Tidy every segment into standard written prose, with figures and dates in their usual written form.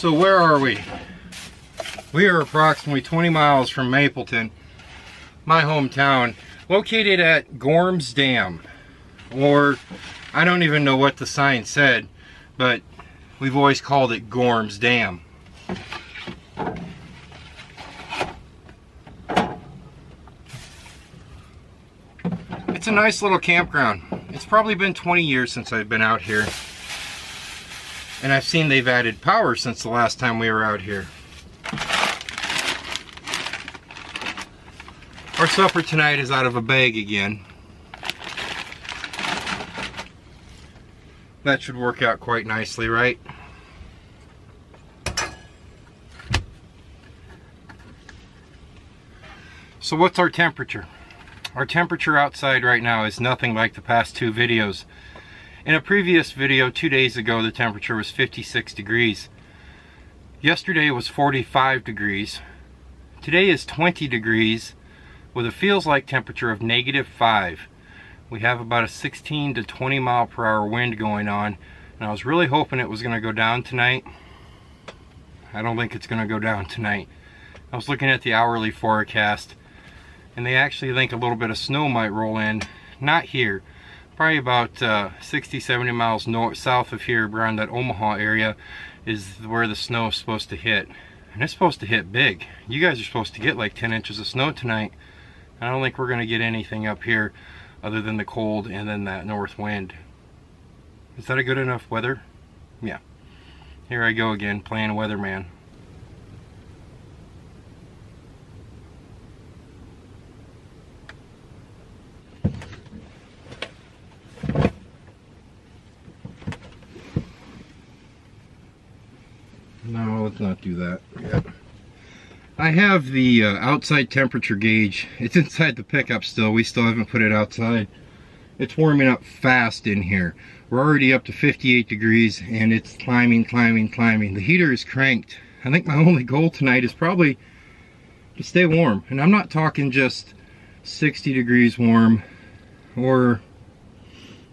So where are we? We are approximately 20 miles from Mapleton, my hometown, located at Gorham's Dam. Or, I don't even know what the sign said, but we've always called it Gorham's Dam. It's a nice little campground. It's probably been 20 years since I've been out here. And I've seen they've added power since the last time we were out here. Our supper tonight is out of a bag again. That should work out quite nicely, right? So what's our temperature? Our temperature outside right now is nothing like the past two videos. In a previous video 2 days ago, the temperature was 56 degrees. Yesterday was 45 degrees. Today is 20 degrees with a feels like temperature of -5. We have about a 16 to 20 mile per hour wind going on, and I was really hoping it was going to go down tonight. I don't think it's going to go down tonight. I was looking at the hourly forecast, and they actually think a little bit of snow might roll in. Not here. Probably about 60-70 miles north south of here, around that Omaha area, is where the snow is supposed to hit. And it's supposed to hit big. You guys are supposed to get like 10 inches of snow tonight. I don't think we're going to get anything up here other than the cold and then that north wind. Is that a good enough weather? Yeah. Here I go again, playing weatherman. No, let's not do that yet. I have the outside temperature gauge. It's inside the pickup still. We still haven't put it outside. It's warming up fast in here. We're already up to 58 degrees and it's climbing, climbing, climbing. The heater is cranked. I think my only goal tonight is probably to stay warm. And I'm not talking just 60 degrees warm, or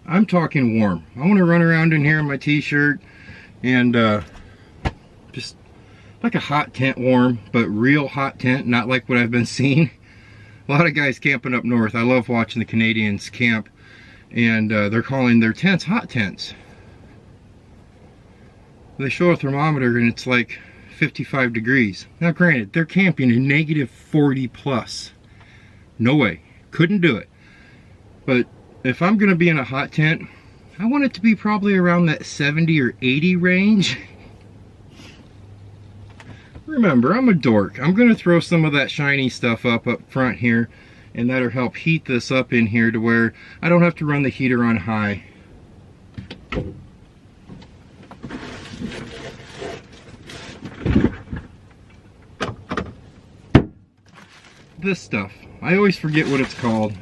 I'm talking warm. I want to run around in here in my t-shirt and just like a hot tent warm, but real hot tent, not like what I've been seeing. A lot of guys camping up north. I love watching the Canadians camp, and they're calling their tents hot tents. They show a thermometer and it's like 55 degrees. Now granted, they're camping in -40 plus. No way, couldn't do it. But if I'm gonna be in a hot tent, I want it to be probably around that 70 or 80 range. Remember, I'm a dork. I'm going to throw some of that shiny stuff up front here, and that'll help heat this up in here to where I don't have to run the heater on high. This stuff, I always forget what it's called,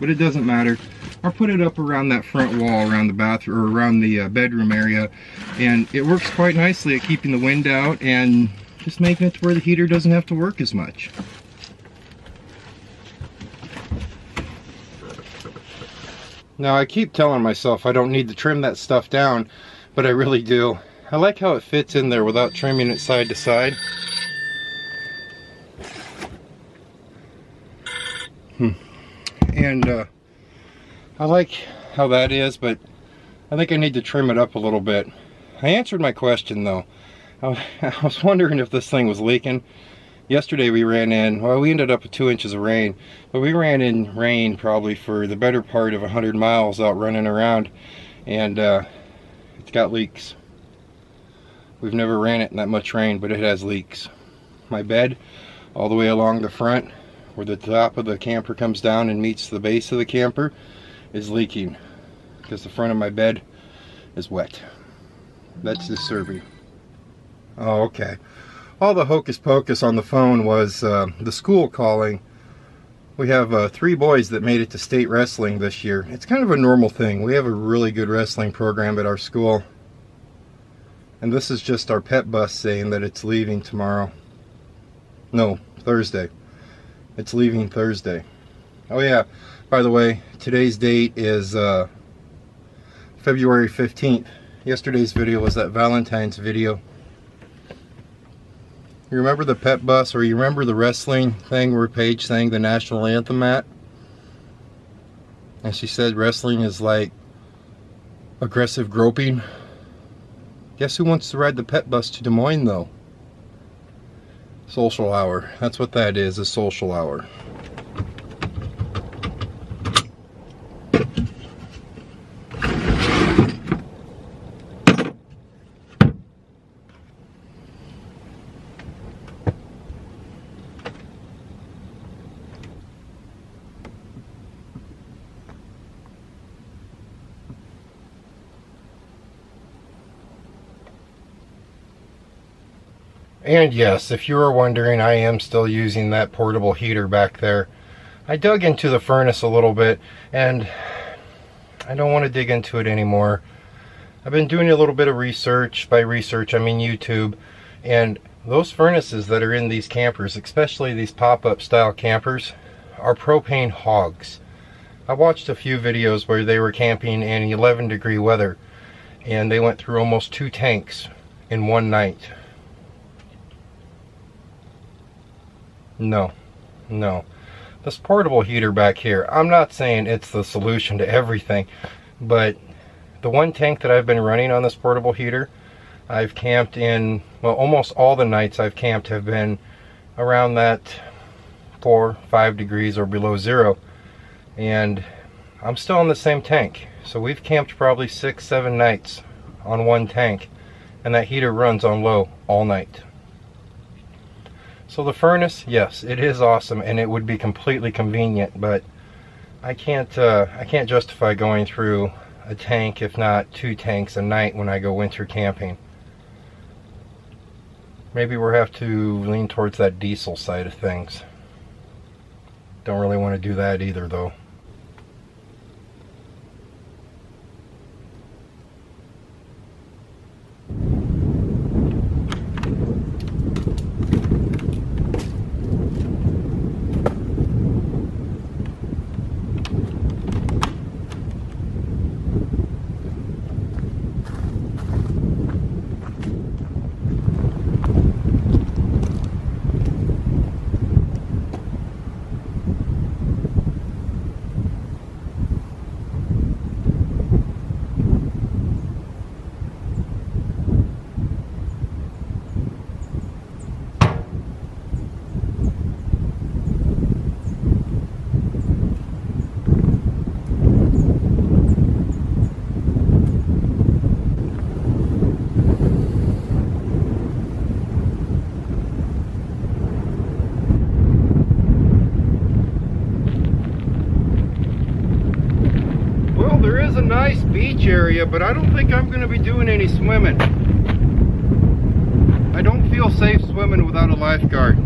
but it doesn't matter. I'll put it up around that front wall, around the bathroom, or around the bedroom area, and it works quite nicely at keeping the wind out and just making it to where the heater doesn't have to work as much. Now I keep telling myself I don't need to trim that stuff down, but I really do. I like how it fits in there without trimming it side to side. And I like how that is, but I think I need to trim it up a little bit. I answered my question though. I was wondering if this thing was leaking. Yesterday we ran in, well, we ended up with 2 inches of rain, but we ran in rain probably for the better part of 100 miles out running around, and it's got leaks. We've never ran it in that much rain, but it has leaks. My bed, all the way along the front, where the top of the camper comes down and meets the base of the camper, is leaking because the front of my bed is wet. That's disturbing. Oh, okay. All the hocus pocus on the phone was the school calling. We have 3 boys that made it to state wrestling this year. It's kind of a normal thing. We have a really good wrestling program at our school. And this is just our pet bus saying that it's leaving tomorrow. No, Thursday. It's leaving Thursday. Oh yeah, by the way, today's date is February 15th. Yesterday's video was that Valentine's video. You remember the pet bus, or you remember the wrestling thing where Paige sang the national anthem at? And she said wrestling is like aggressive groping. Guess who wants to ride the pet bus to Des Moines though? Social hour. That's what that is, a social hour. And yes, if you were wondering, I am still using that portable heater back there. I dug into the furnace a little bit, and I don't want to dig into it anymore. I've been doing a little bit of research. By research, I mean YouTube. And those furnaces that are in these campers, especially these pop-up style campers, are propane hogs. I watched a few videos where they were camping in 11-degree weather, and they went through almost 2 tanks in one night. No. This portable heater back here, I'm not saying it's the solution to everything, but the 1 tank that I've been running on this portable heater, I've camped in, well, almost all the nights I've camped have been around that 4-5 degrees or below zero, and I'm still in the same tank. So we've camped probably 6-7 nights on 1 tank, and that heater runs on low all night. So the furnace, yes, it is awesome, and it would be completely convenient, but I can't justify going through a tank, if not 2 tanks a night when I go winter camping. Maybe we'll have to lean towards that diesel side of things. Don't really want to do that either, though. A nice beach area, but I don't think I'm going to be doing any swimming. I don't feel safe swimming without a lifeguard.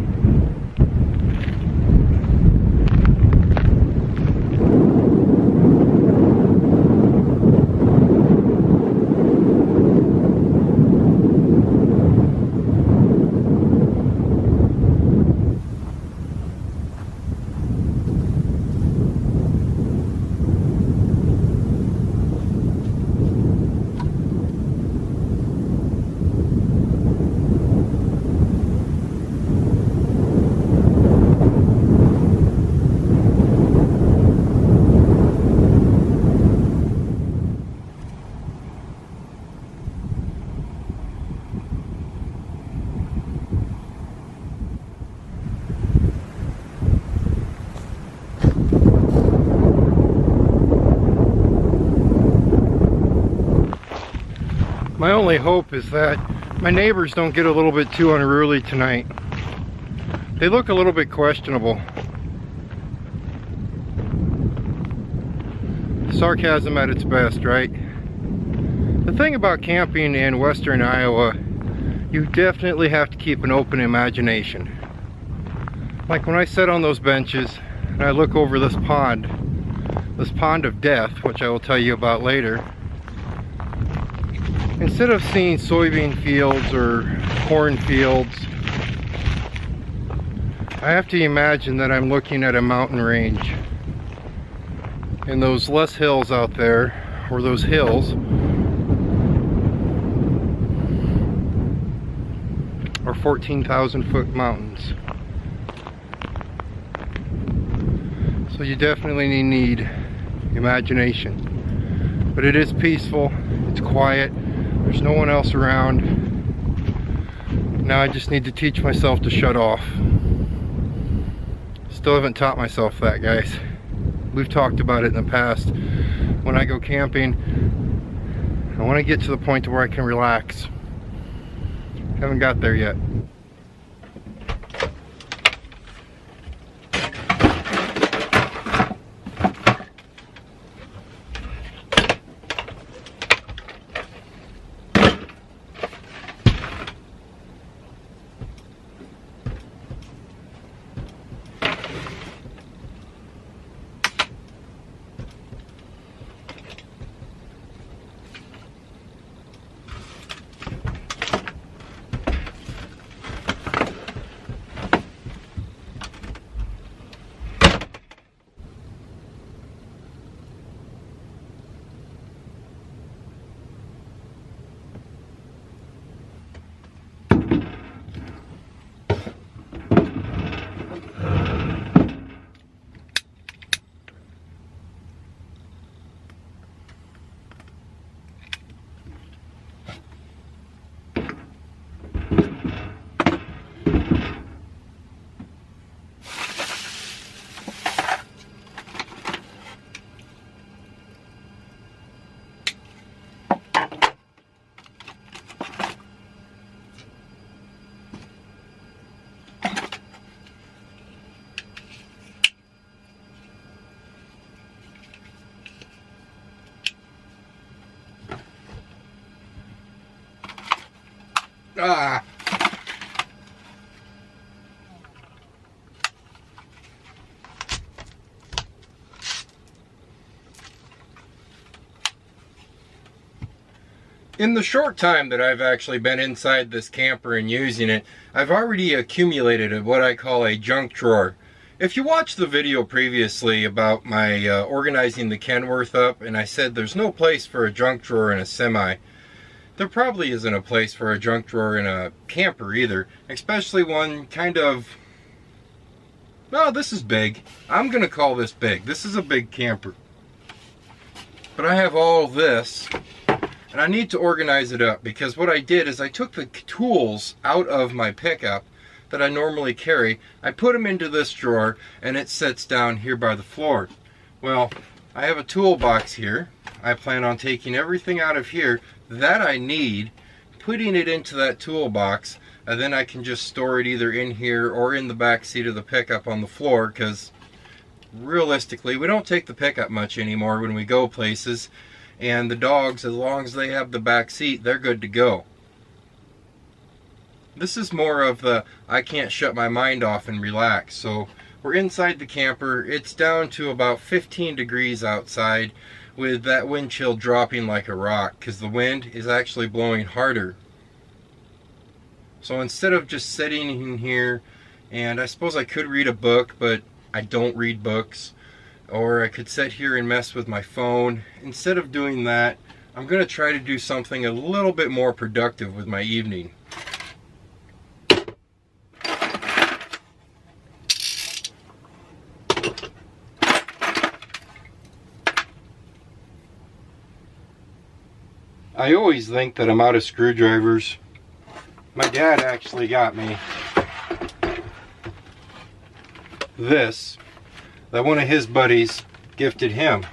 My only hope is that my neighbors don't get a little bit too unruly tonight. They look a little bit questionable. Sarcasm at its best, right? The thing about camping in western Iowa, you definitely have to keep an open imagination. Like when I sit on those benches and I look over this pond of death, which I will tell you about later, instead of seeing soybean fields or corn fields, I have to imagine that I'm looking at a mountain range. And those less hills out there, or those hills, are 14,000 foot mountains. So you definitely need imagination. But it is peaceful, it's quiet, there's no one else around. Now I just need to teach myself to shut off. Still haven't taught myself that, guys. We've talked about it in the past. When I go camping, I want to get to the point to where I can relax. Haven't got there yet. Ah. In the short time that I've actually been inside this camper and using it, I've already accumulated what I call a junk drawer. If you watched the video previously about my organizing the Kenworth up, and I said there's no place for a junk drawer in a semi, there probably isn't a place for a junk drawer in a camper either, especially one kind of, well, this is big. I'm gonna call this big. This is a big camper. But I have all this, and I need to organize it up, because what I did is I took the tools out of my pickup that I normally carry, I put them into this drawer, and it sits down here by the floor. Well, I have a toolbox here. I plan on taking everything out of here that I need, putting it into that toolbox, and then I can just store it either in here or in the back seat of the pickup on the floor, because realistically we don't take the pickup much anymore when we go places, and the dogs, as long as they have the back seat, they're good to go. This is more of the I can't shut my mind off and relax. So we're inside the camper. It's down to about 15 degrees outside, with that wind chill dropping like a rock, because the wind is actually blowing harder. So instead of just sitting in here, and I suppose I could read a book, but I don't read books, or I could sit here and mess with my phone. Instead of doing that, I'm going to try to do something a little bit more productive with my evening. I always think that I'm out of screwdrivers. My dad actually got me this that one of his buddies gifted him,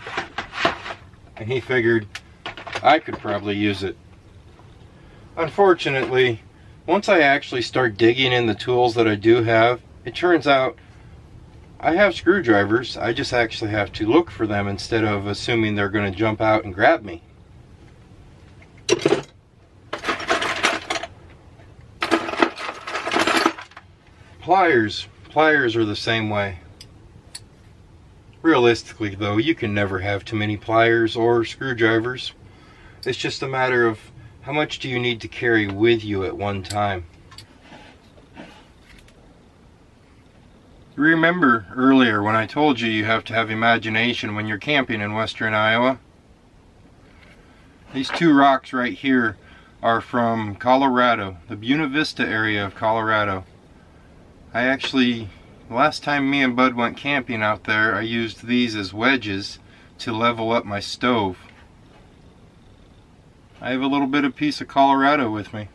and he figured I could probably use it. Unfortunately, once I actually start digging in the tools that I do have, it turns out I have screwdrivers. I just actually have to look for them instead of assuming they're going to jump out and grab me. Pliers are the same way. Realistically though, you can never have too many pliers or screwdrivers. It's just a matter of how much do you need to carry with you at one time. Remember earlier when I told you have to have imagination when you're camping in western Iowa? These two rocks right here are from Colorado, the Buena Vista area of Colorado. I actually, last time me and Bud went camping out there, I used these as wedges to level up my stove. I have a little bit of piece of Colorado with me.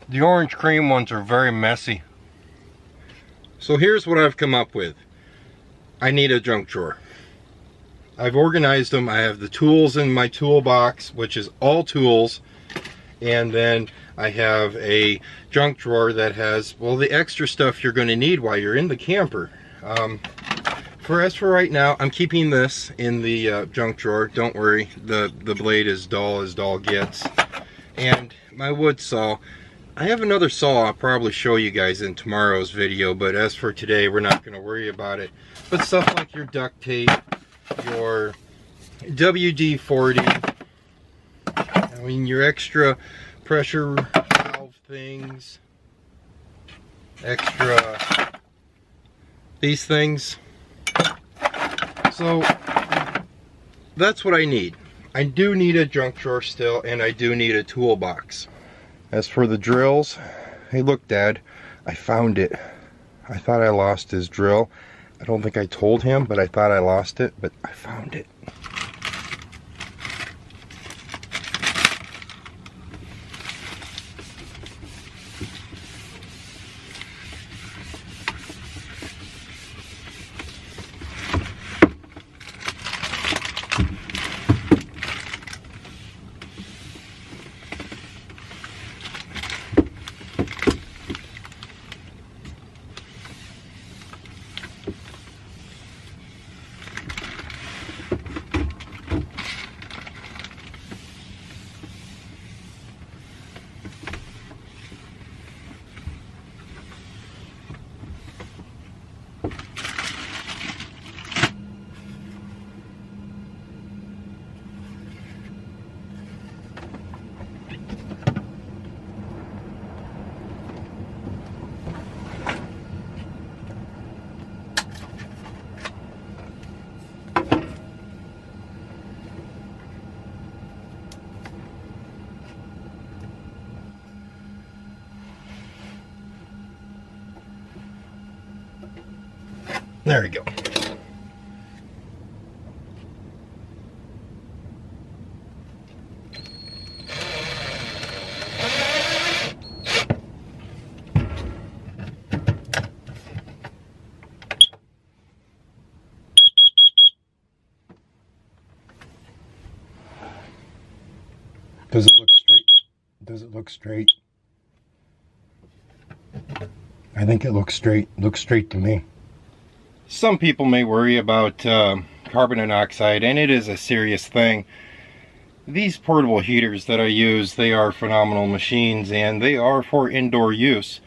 The orange cream ones are very messy. So here's what I've come up with. I need a junk drawer. I've organized them. I have the tools in my toolbox, which is all tools. And then I have a junk drawer that has, well, the extra stuff you're going to need while you're in the camper. As for right now, I'm keeping this in the junk drawer. Don't worry, the blade is dull as dull gets. And my wood saw. I have another saw I'll probably show you guys in tomorrow's video, but as for today, we're not going to worry about it. But stuff like your duct tape, your WD-40, I mean your extra pressure valve things, extra these things. So that's what I need. I do need a junk drawer still, and I do need a toolbox. As for the drills, hey look Dad, I found it. I thought I lost his drill. I don't think I told him, but I thought I lost it, but I found it. There we go. Does it look straight? Does it look straight? I think it looks straight. Looks straight to me. Some people may worry about carbon monoxide, and it is a serious thing. These portable heaters that I use, they are phenomenal machines, and they are for indoor use.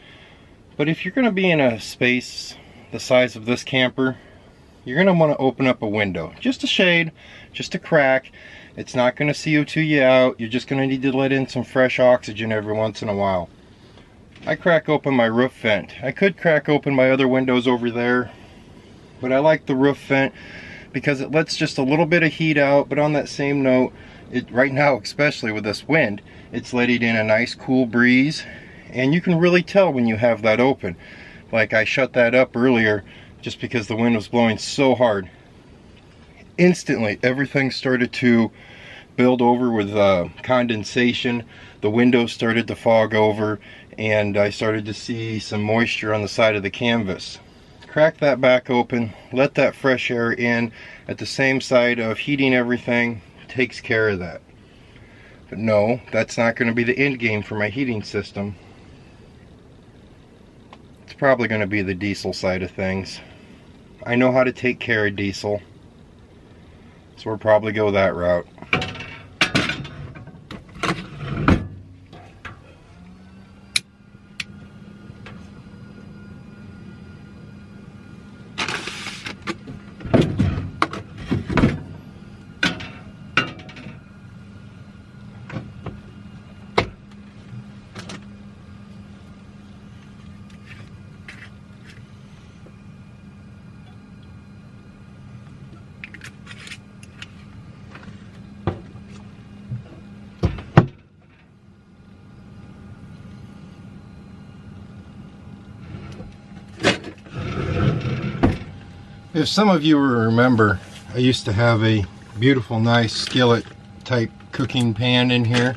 But if you're going to be in a space the size of this camper, you're going to want to open up a window. Just a shade, just a crack. It's not going to CO2 you out. You're just going to need to let in some fresh oxygen every once in a while. I crack open my roof vent. I could crack open my other windows over there, but I like the roof vent because it lets just a little bit of heat out. But on that same note, right now, especially with this wind, it's letting in a nice cool breeze, and you can really tell when you have that open. Like I shut that up earlier just because the wind was blowing so hard. Instantly everything started to build over with condensation. The windows started to fog over, and I started to see some moisture on the side of the canvas. crack that back open, let that fresh air in at the same side of heating everything, takes care of that. But no, that's not going to be the end game for my heating system. It's probably going to be the diesel side of things. I know how to take care of diesel, so we'll probably go that route. If some of you remember, I used to have a beautiful, nice skillet type cooking pan in here.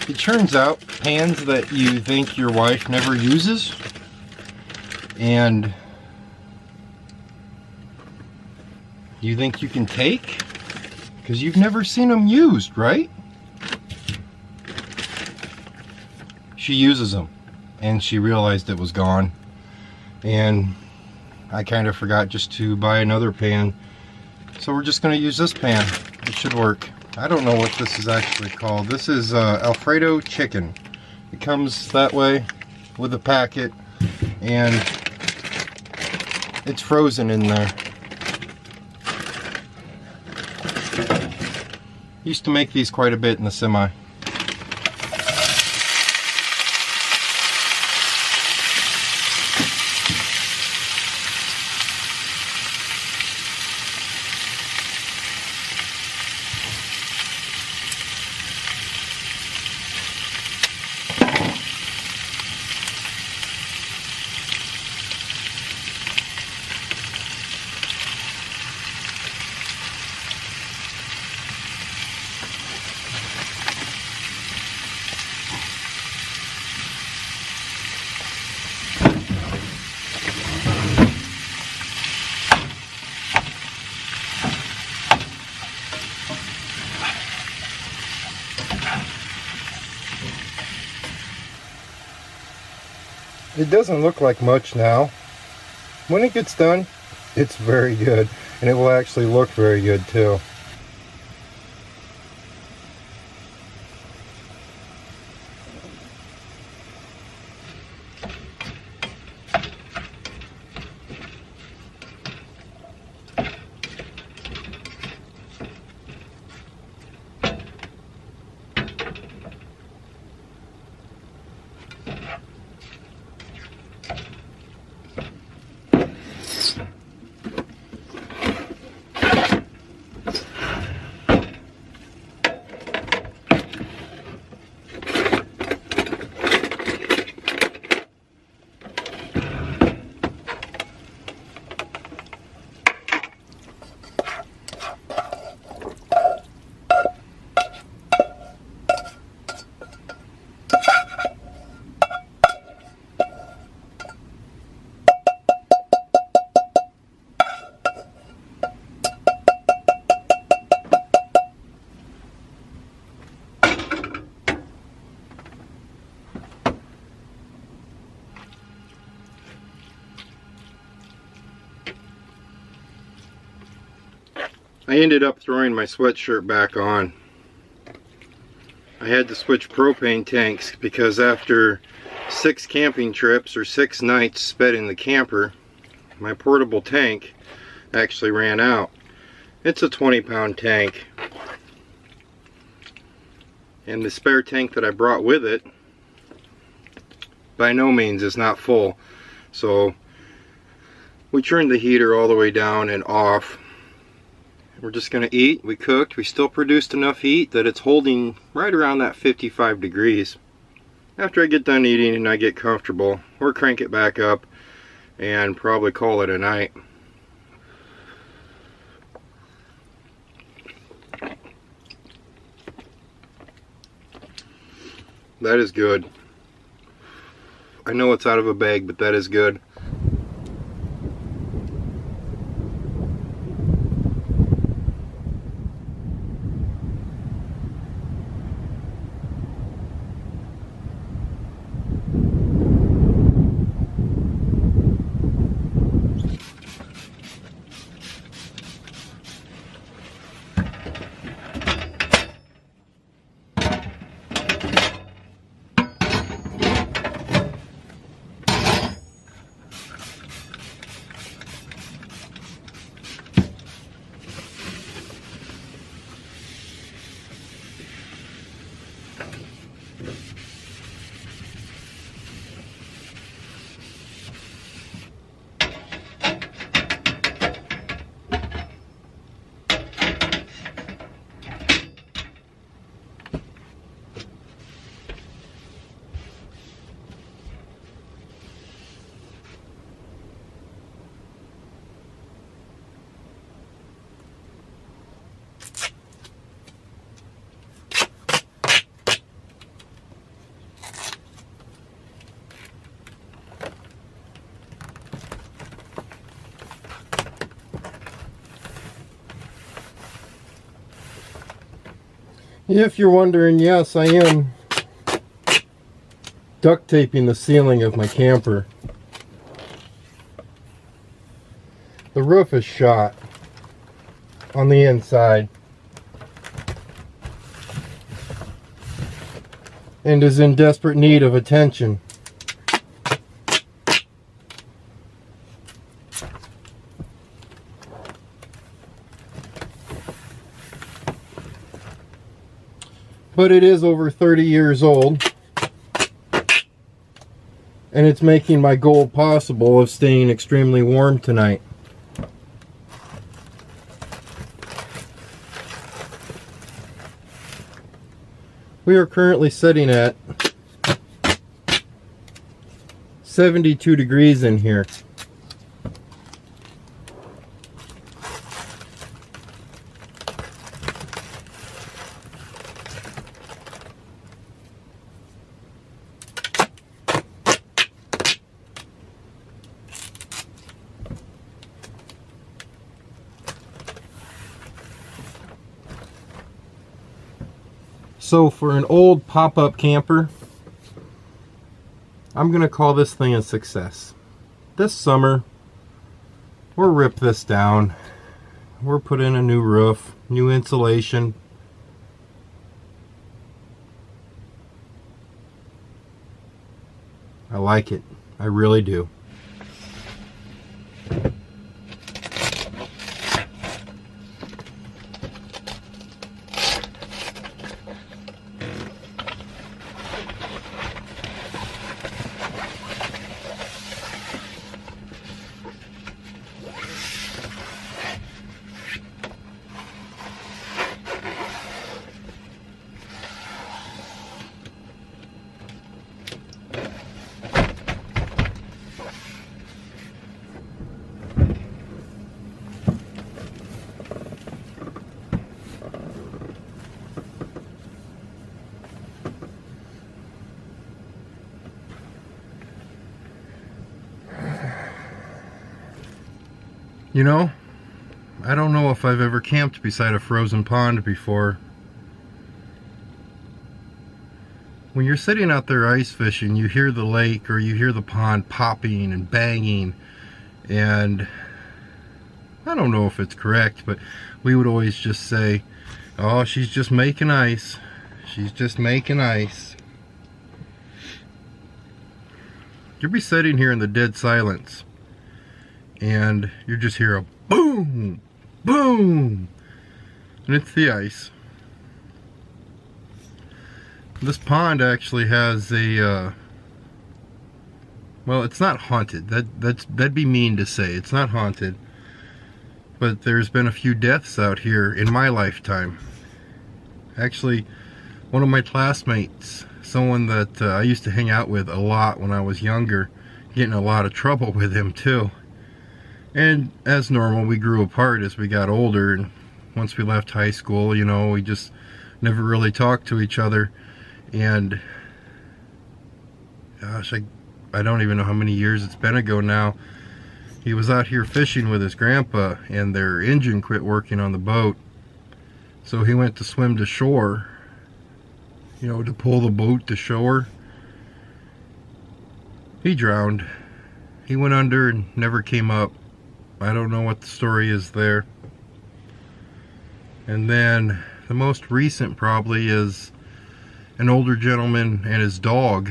It turns out pans that you think your wife never uses and you think you can take because you've never seen them used, right? She uses them and she realized it was gone, and I kind of forgot just to buy another pan, so we're just going to use this pan. It should work. I don't know what this is actually called. This is Alfredo chicken. It comes that way with a packet, and it's frozen in there. Used to make these quite a bit in the semi. It doesn't look like much now. When it gets done, it's very good, and it will actually look very good too. I ended up throwing my sweatshirt back on. I had to switch propane tanks because after 6 camping trips or 6 nights spent in the camper, my portable tank actually ran out. It's a 20-pound tank, and the spare tank that I brought with it by no means is not full. So we turned the heater all the way down and off. We're just going to eat. We cooked. We still produced enough heat that it's holding right around that 55 degrees. After I get done eating and I get comfortable, we'll crank it back up and probably call it a night. That is good. I know it's out of a bag, but that is good. If you're wondering, yes, I am duct taping the ceiling of my camper. The roof is shot on the inside and is in desperate need of attention. But it is over 30 years old, and it's making my goal possible of staying extremely warm tonight. We are currently sitting at 72 degrees in here. So for an old pop-up camper, I'm gonna call this thing a success. This summer, we'll rip this down. We'll put in a new roof, new insulation. I like it. I really do. You know, I don't know if I've ever camped beside a frozen pond before. When you're sitting out there ice fishing, you hear the lake or you hear the pond popping and banging, and I don't know if it's correct, but we would always just say, oh, she's just making ice. She's just making ice. You'll be sitting here in the dead silence, and you just hear a boom, boom, and it's the ice. This pond actually has a, well, it's not haunted. That'd be mean to say. It's not haunted. But there's been a few deaths out here in my lifetime. Actually, one of my classmates, someone that I used to hang out with a lot when I was younger, getting a lot of trouble with him too. And as normal, we grew apart as we got older, and once we left high school, you know, we just never really talked to each other. And gosh, I don't even know how many years it's been ago now. He was out here fishing with his grandpa and their engine quit working on the boat. So he went to swim to shore, you know, to pull the boat to shore. He drowned. He went under and never came up. I don't know what the story is there. And then the most recent probably is an older gentleman and his dog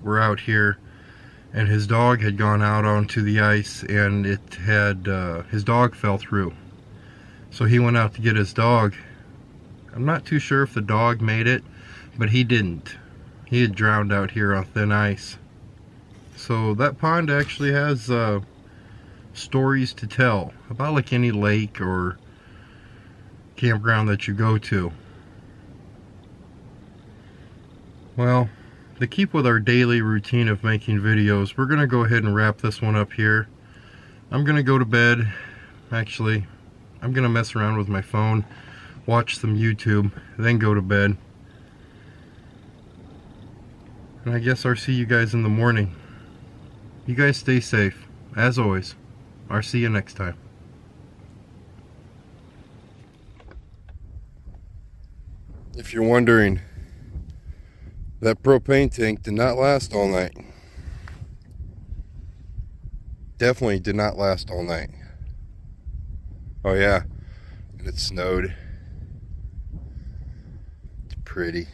were out here, and his dog had gone out onto the ice, and it had his dog fell through. So he went out to get his dog. I'm not too sure if the dog made it, but he didn't. He had drowned out here on thin ice. So that pond actually has stories to tell about, like any lake or campground that you go to. Well, to keep with our daily routine of making videos, we're gonna go ahead and wrap this one up here. I'm gonna go to bed. Actually, I'm gonna mess around with my phone, watch some YouTube, then go to bed. And I guess I'll see you guys in the morning. You guys stay safe, as always. I'll see you next time. If you're wondering, that propane tank did not last all night. Definitely did not last all night. Oh yeah, and it snowed. It's pretty.